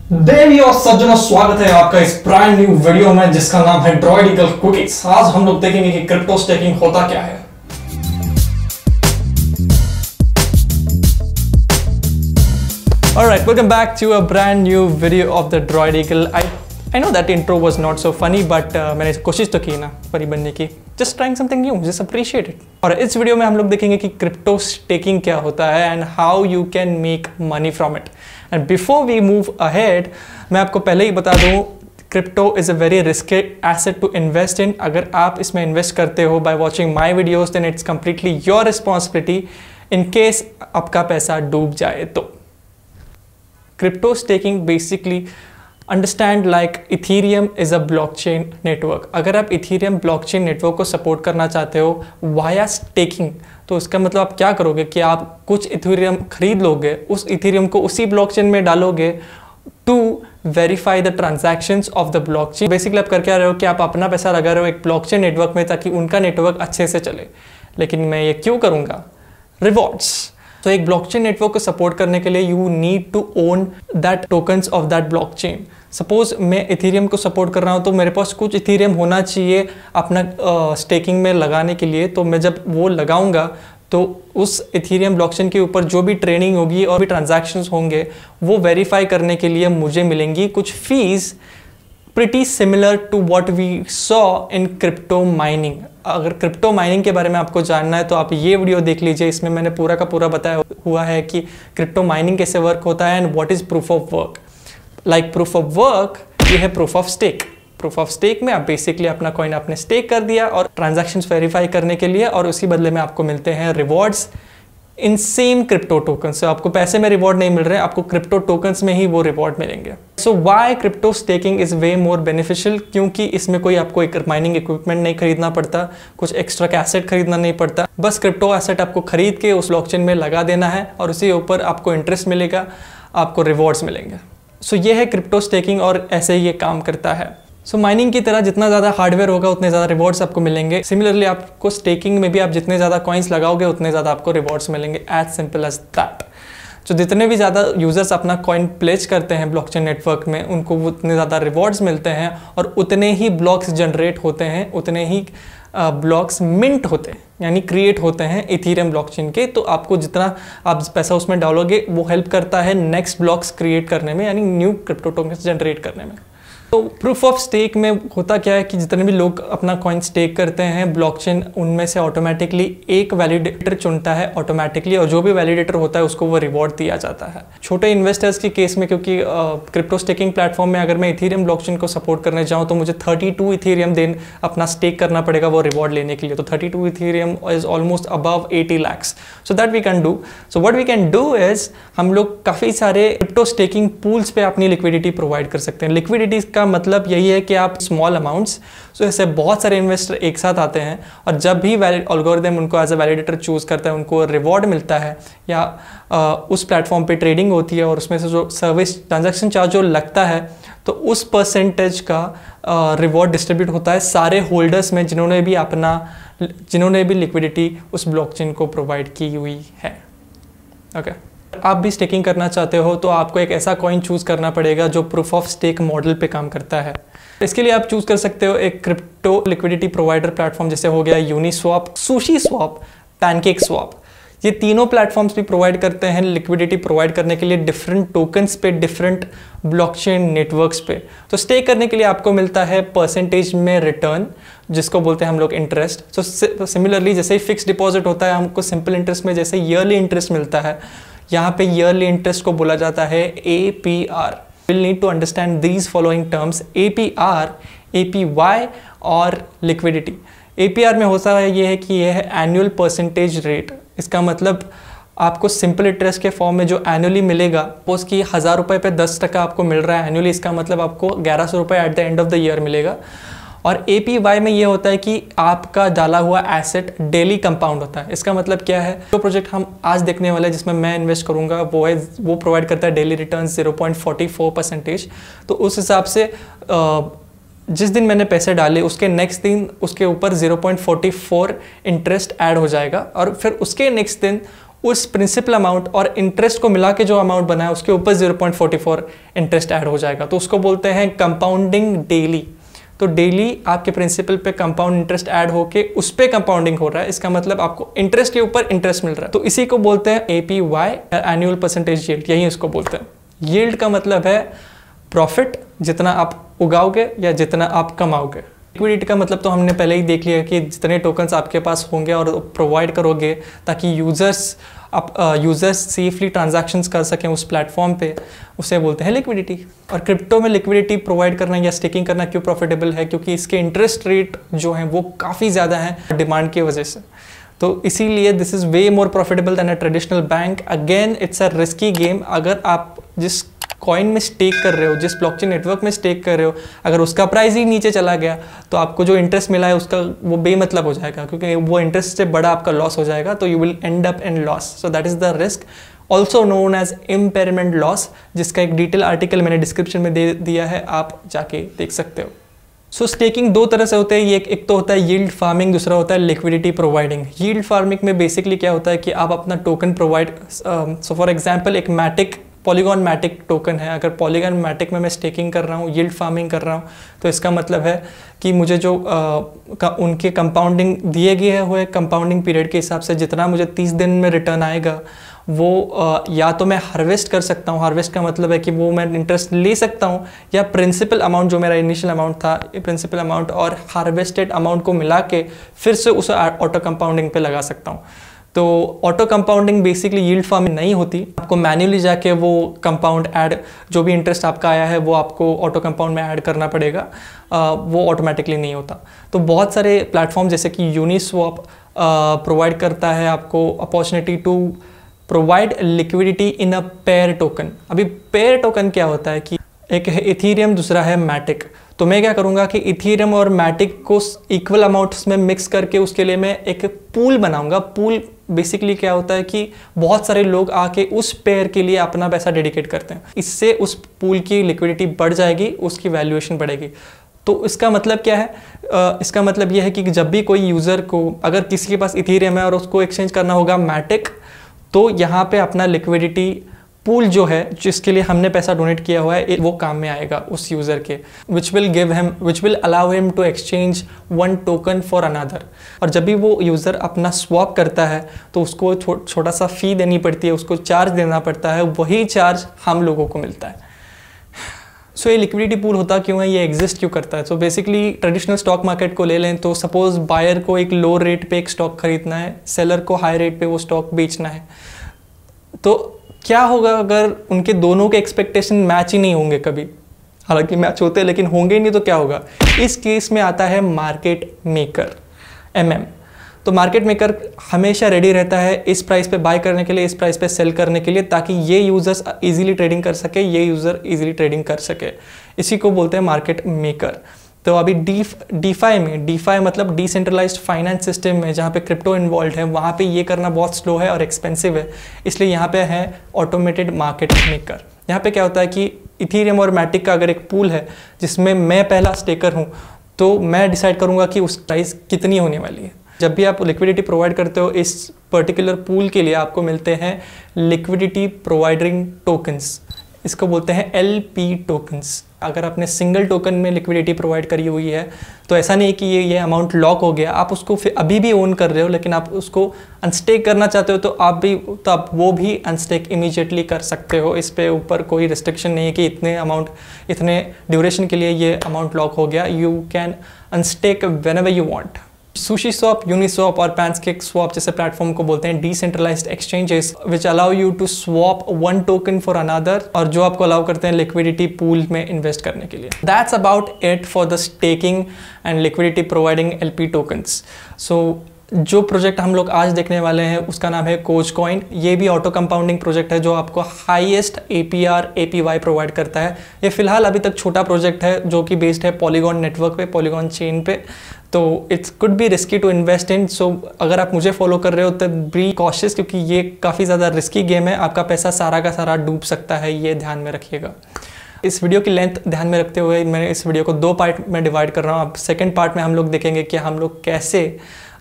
देवी और सज्जनों, स्वागत है आपका इस ब्रांड न्यू वीडियो में जिसका नाम है ड्रॉइडिकल कुकीज। आज हम लोग देखेंगे कि क्रिप्टो स्टेकिंग होता क्या है। Alright, welcome back to a brand new video of the Droidical. I know that intro was not so funny, but मैंने कोशिश तो की ना फनी बनने की। Just trying something new, just appreciate it. और इस वीडियो में हम लोग देखेंगे कि क्रिप्टो स्टेकिंग क्या होता है and how you can make money from it. And before we move ahead, मैं आपको पहले ही बता दूँ, crypto is a very risky asset to invest in. अगर आप इसमें इन्वेस्ट करते हो by watching my videos, then it's completely your responsibility in case आपका पैसा डूब जाए तो। Crypto staking basically understand like Ethereum is a blockchain network. अगर आप Ethereum blockchain network को सपोर्ट करना चाहते हो via staking, तो इसका मतलब आप क्या करोगे कि आप कुछ Ethereum खरीद लोगे, उस Ethereum को उसी blockchain में डालोगे to verify the transactions of the blockchain. Basically आप कर क्या रहे हो कि आप अपना पैसा लगा रहे हो एक blockchain network में ताकि उनका नेटवर्क अच्छे से चले। लेकिन मैं ये क्यों करूँगा? Rewards. तो एक ब्लॉकचेन नेटवर्क को सपोर्ट करने के लिए you need to own that tokens of that blockchain. Suppose मैं इथेरियम को सपोर्ट कर रहा हूँ तो मेरे पास कुछ इथेरियम होना चाहिए अपना स्टेकिंग में लगाने के लिए। तो मैं जब वो लगाऊंगा तो उस इथेरियम ब्लॉकचेन के ऊपर जो भी ट्रेडिंग होगी और भी ट्रांजैक्शंस होंगे वो वेरीफाई करने के लिए मुझे मिलेंगी कुछ fees, pretty similar to what we saw in crypto mining. अगर क्रिप्टो माइनिंग के बारे में आपको जानना है तो आप ये वीडियो देख लीजिए। इसमें मैंने पूरा का पूरा बताया हुआ है कि क्रिप्टो माइनिंग कैसे वर्क होता है and what is proof of work. Like proof of work ये है proof of stake. Proof of stake में आप बेसिकली अपना कॉइन आपने स्टेक कर दिया और ट्रांजैक्शंस वेरीफाई करने के लिए, और उसी बदले में आपको मिलते हैं rewards in same crypto token से। आपको पैसे में रिवॉर्ड नहीं मिल रहे, आपको क्रिप्टो टोकन्स में ही वो रिवॉर्ड मिलेंगे। So why crypto staking is way more beneficial? क्योंकि इसमें कोई आपको एक माइनिंग इक्विपमेंट नहीं खरीदना पड़ता, कुछ एक्स्ट्रा एसेट खरीदना नहीं पड़ता। बस क्रिप्टो एसेट आपको खरीद के उस ब्लॉकचेन में लगा देना है और उसी ऊपर आपको इंटरेस्ट मिलेगा, आपको रिवॉर्ड्स मिलेंगे। सो ये है क्रिप्टो स्टेकिंग और ऐसे ही ये काम करता है। सो माइनिंग की तरह जितना ज़्यादा हार्डवेयर होगा उतने ज़्यादा रिवॉर्ड्स आपको मिलेंगे। सिमिलरली आपको स्टेकिंग में भी आप जितने ज़्यादा कॉइन्स लगाओगे उतने ज़्यादा आपको रिवॉर्ड्स मिलेंगे। As simple as that. तो जितने भी ज़्यादा यूजर्स अपना कॉइन प्लेज करते हैं ब्लॉकचेन नेटवर्क में, उनको उतने ज़्यादा रिवॉर्ड्स मिलते हैं और उतने ही ब्लॉक्स जनरेट होते हैं, उतने ही ब्लॉक्स मिंट होते हैं यानी क्रिएट होते हैं इथेरियम ब्लॉकचेन के। तो आपको जितना आप पैसा उसमें डालोगे वो हेल्प करता है नेक्स्ट ब्लॉक्स क्रिएट करने में, यानी न्यू क्रिप्टो टोकन्स जनरेट करने में। तो प्रूफ ऑफ स्टेक में होता क्या है कि जितने भी लोग अपना कॉइन स्टेक करते हैं ब्लॉकचेन उनमें से ऑटोमेटिकली एक वैलिडेटर चुनता है ऑटोमेटिकली, और जो भी वैलिडेटर होता है उसको वो रिवॉर्ड दिया जाता है। छोटे इन्वेस्टर्स के केस में, क्योंकि क्रिप्टो स्टेकिंग प्लेटफॉर्म में अगर मैं इथेरियम ब्लॉकचेन को सपोर्ट करने जाऊँ तो मुझे 32 इथेरियम देन अपना स्टेक करना पड़ेगा वो रिवॉर्ड लेने के लिए। तो 32 Ethereum is almost above 80 lakhs। So that we can do. So what we can do is हम लोग काफ़ी सारे क्रिप्टो स्टेकिंग पूल्स पे अपनी लिक्विडिटी प्रोवाइड कर सकते हैं। लिक्विडिटी का मतलब यही है कि आप स्मॉल अमाउंट्स, तो ऐसे बहुत सारे इन्वेस्टर एक साथ आते हैं और जब भी एल्गोरिथम उनको एज अ वैलिडेटर चूज करता है उनको रिवॉर्ड मिलता है या उस प्लेटफॉर्म पे ट्रेडिंग होती है और उसमें से जो सर्विस ट्रांजैक्शन चार्ज जो लगता है तो उस परसेंटेज का रिवॉर्ड डिस्ट्रीब्यूट होता है सारे होल्डर्स में जिन्होंने भी लिक्विडिटी उस ब्लॉकचेन को प्रोवाइड की हुई है। ओके आप भी स्टेकिंग करना चाहते हो तो आपको एक ऐसा कॉइन चूज करना पड़ेगा जो प्रूफ ऑफ स्टेक मॉडल पे काम करता है। इसके लिए आप चूज कर सकते हो एक क्रिप्टो लिक्विडिटी प्रोवाइडर प्लेटफॉर्म जैसे हो गया Uniswap, sushi swap, pancake swap. ये तीनों प्लेटफॉर्म्स भी प्रोवाइड करते हैं लिक्विडिटी प्रोवाइड करने के लिए डिफरेंट टोकन्स पे, डिफरेंट ब्लॉकचेन नेटवर्क्स पे। तो स्टे करने के लिए आपको मिलता है परसेंटेज में रिटर्न, जिसको बोलते हैं हम लोग इंटरेस्ट। तो सिमिलरली जैसे ही फिक्स डिपॉजिट होता है हमको सिंपल इंटरेस्ट में जैसे ईयरली इंटरेस्ट मिलता है, यहाँ पे ईयरली इंटरेस्ट को बोला जाता है APR। Will need to understand these following terms APR, APY और लिक्विडिटी। APR में होता है ये है कि यह है एनुअल परसेंटेज रेट। इसका मतलब आपको सिंपल इंटरेस्ट के फॉर्म में जो एनुअली मिलेगा वो उसकी 1000 रुपये पे 10% आपको मिल रहा है एनुअली, इसका मतलब आपको 1100 रुपये at the end of the year मिलेगा। और APY में ये होता है कि आपका डाला हुआ एसेट डेली कंपाउंड होता है। इसका मतलब क्या है, जो प्रोजेक्ट हम आज देखने वाले हैं जिसमें मैं इन्वेस्ट करूंगा वो प्रोवाइड करता है डेली रिटर्न 0.44%। तो उस हिसाब से जिस दिन मैंने पैसे डाले उसके नेक्स्ट दिन उसके ऊपर 0.44 इंटरेस्ट ऐड हो जाएगा और फिर उसके नेक्स्ट दिन उस प्रिंसिपल अमाउंट और इंटरेस्ट को मिला के जो अमाउंट बना है उसके ऊपर 0.44 इंटरेस्ट ऐड हो जाएगा। तो उसको बोलते हैं कंपाउंडिंग डेली। तो डेली आपके प्रिंसिपल पे कंपाउंड इंटरेस्ट ऐड होके उस पे कंपाउंडिंग हो रहा है, इसका मतलब आपको इंटरेस्ट के ऊपर इंटरेस्ट मिल रहा है। तो इसी को बोलते हैं APY, एनुअल परसेंटेज यील्ड, यही इसको बोलते हैं। यील्ड का मतलब है प्रॉफिट, जितना आप उगाओगे या जितना आप कमाओगे। लिक्विडिटी का मतलब तो हमने पहले ही देख लिया कि जितने टोकन्स आपके पास होंगे और प्रोवाइड करोगे ताकि यूज़र्स सेफली ट्रांजैक्शंस कर सकें उस प्लेटफॉर्म पे, उसे बोलते हैं लिक्विडिटी। और क्रिप्टो में लिक्विडिटी प्रोवाइड करना या स्टेकिंग करना क्यों प्रॉफिटेबल है? क्योंकि इसके इंटरेस्ट रेट जो हैं वो काफ़ी ज़्यादा हैं डिमांड की वजह से। तो इसीलिए this is way more profitable then a traditional bank. Again it's a risky game. अगर आप जिस कॉइन में स्टेक कर रहे हो, जिस ब्लॉकचेन नेटवर्क में स्टेक कर रहे हो, अगर उसका प्राइस ही नीचे चला गया तो आपको जो इंटरेस्ट मिला है उसका वो बेमतलब हो जाएगा, क्योंकि वो इंटरेस्ट से बड़ा आपका लॉस हो जाएगा। तो you will end up in loss. So that is the risk, also known as impairment loss, जिसका एक डिटेल आर्टिकल मैंने डिस्क्रिप्शन में दे दिया है, आप जाके देख सकते हो। सो स्टेकिंग दो तरह से होते हैं। ये एक तो होता है यील्ड फार्मिंग, दूसरा होता है लिक्विडिटी प्रोवाइडिंग। यील्ड फार्मिंग में बेसिकली क्या होता है कि आप अपना token provide, so for example एक पॉलीगॉन मैटिक टोकन है, अगर पॉलीगॉन मैटिक में मैं स्टेकिंग कर रहा हूँ, यील्ड फार्मिंग कर रहा हूँ, तो इसका मतलब है कि मुझे जो उनके कंपाउंडिंग दिए गए हुए कंपाउंडिंग पीरियड के हिसाब से जितना मुझे 30 दिन में रिटर्न आएगा वो या तो मैं हार्वेस्ट कर सकता हूँ। हार्वेस्ट का मतलब है कि वो मैं इंटरेस्ट ले सकता हूँ, या प्रिंसिपल अमाउंट जो मेरा इनिशियल अमाउंट था, प्रिंसिपल अमाउंट और हार्वेस्टेड अमाउंट को मिला के फिर से उसे ऑटो कंपाउंडिंग पे लगा सकता हूँ। तो auto compounding basically yield farming नहीं होती, आपको मैन्युअली जाके वो कंपाउंड ऐड, जो भी इंटरेस्ट आपका आया है वो आपको ऑटो कंपाउंड में ऐड करना पड़ेगा, वो ऑटोमेटिकली नहीं होता। तो बहुत सारे प्लेटफॉर्म जैसे कि यूनिस्वैप प्रोवाइड करता है आपको opportunity to provide liquidity in a pair token. अभी पेयर टोकन क्या होता है कि एक है इथीरियम, दूसरा है मैटिक। तो मैं क्या करूँगा कि इथीरियम और मैटिक को इक्वल अमाउंट्स में मिक्स करके उसके लिए मैं एक पूल बनाऊंगा। पूल बेसिकली क्या होता है कि बहुत सारे लोग आके उस पेयर के लिए अपना पैसा डेडिकेट करते हैं, इससे उस पूल की लिक्विडिटी बढ़ जाएगी, उसकी वैल्यूएशन बढ़ेगी। तो इसका मतलब क्या है? इसका मतलब यह है कि जब भी कोई यूज़र को, अगर किसी के पास इथीरियम है और उसको एक्सचेंज करना होगा मैटिक, तो यहाँ पे अपना लिक्विडिटी पूल जो है जिसके लिए हमने पैसा डोनेट किया हुआ है वो काम में आएगा उस यूज़र के, which will allow him to exchange one token for another. और जब भी वो यूज़र अपना स्वैप करता है तो उसको छोटा सा फ़ी देनी पड़ती है, उसको चार्ज देना पड़ता है, वही चार्ज हम लोगों को मिलता है। सो ये लिक्विडिटी पूल होता क्यों है, ये एग्जिस्ट क्यों करता है? So basically traditional stock market को ले लें तो सपोज बायर को एक लो रेट पे एक स्टॉक खरीदना है, सेलर को हाई रेट पे वो स्टॉक बेचना है, तो क्या होगा अगर उनके दोनों के एक्सपेक्टेशन मैच ही नहीं होंगे कभी? हालांकि मैच होते हैं लेकिन होंगे ही नहीं, तो क्या होगा? इस केस में आता है मार्केट मेकर, MM। तो मार्केट मेकर हमेशा रेडी रहता है इस प्राइस पे बाय करने के लिए, इस प्राइस पे सेल करने के लिए, ताकि ये यूजर्स इजीली ट्रेडिंग कर सके, ये यूज़र इजीली ट्रेडिंग कर सके। इसी को बोलते हैं मार्केट मेकर। तो अभी डीफाई में, डीफाई मतलब डिसेंट्रलाइज्ड फाइनेंस सिस्टम में, जहाँ पे क्रिप्टो इन्वॉल्व है, वहाँ पे ये करना बहुत स्लो है और एक्सपेंसिव है, इसलिए यहाँ पे है ऑटोमेटेड मार्केट मेकर। यहाँ पे क्या होता है कि इथीरियम और मैटिक का अगर एक पूल है जिसमें मैं पहला स्टेकर हूँ, तो मैं डिसाइड करूँगा कि उस प्राइस कितनी होने वाली है। जब भी आप लिक्विडिटी प्रोवाइड करते हो इस पर्टिकुलर पूल के लिए, आपको मिलते हैं लिक्विडिटी प्रोवाइडिंग टोकन्स, इसको बोलते हैं LP टोकन्स। अगर आपने सिंगल टोकन में लिक्विडिटी प्रोवाइड करी हुई है तो ऐसा नहीं कि ये अमाउंट लॉक हो गया, आप उसको फिर अभी भी ओन कर रहे हो, लेकिन आप उसको अनस्टेक करना चाहते हो तो आप वो भी अनस्टेक इमीडिएटली कर सकते हो। इस पे ऊपर कोई रिस्ट्रिक्शन नहीं है कि इतने ड्यूरेशन के लिए ये अमाउंट लॉक हो गया। You can unstake whenever you want. Sushi swap, Uniswap और पैनकेक स्वैप जैसे प्लेटफॉर्म को बोलते हैं decentralised exchanges which allow you to swap one token for another, और जो आपको अलाउ करते हैं लिक्विडिटी पूल में इन्वेस्ट करने के लिए। That's about it for the staking and liquidity providing LP tokens. So जो प्रोजेक्ट हम लोग आज देखने वाले हैं उसका नाम है कोजकॉइन। ये भी ऑटो कंपाउंडिंग प्रोजेक्ट है जो आपको हाईएस्ट APR APY प्रोवाइड करता है। ये फिलहाल अभी तक छोटा प्रोजेक्ट है जो कि बेस्ड है पॉलीगॉन नेटवर्क पे, पॉलीगॉन चेन पे, तो it's could be risky to invest in. So अगर आप मुझे फॉलो कर रहे हो तो बी कॉशियस, क्योंकि ये काफ़ी ज़्यादा रिस्की गेम है, आपका पैसा सारा का सारा डूब सकता है, ये ध्यान में रखिएगा। इस वीडियो की लेंथ ध्यान में रखते हुए मैंने इस वीडियो को 2 पार्ट में डिवाइड कर रहा हूँ। अब सेकंड पार्ट में हम लोग देखेंगे कि हम लोग कैसे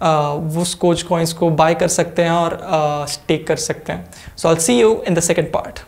उस कोच कॉइन्स को बाय कर सकते हैं और स्टेक कर सकते हैं. So I will see you in the second part.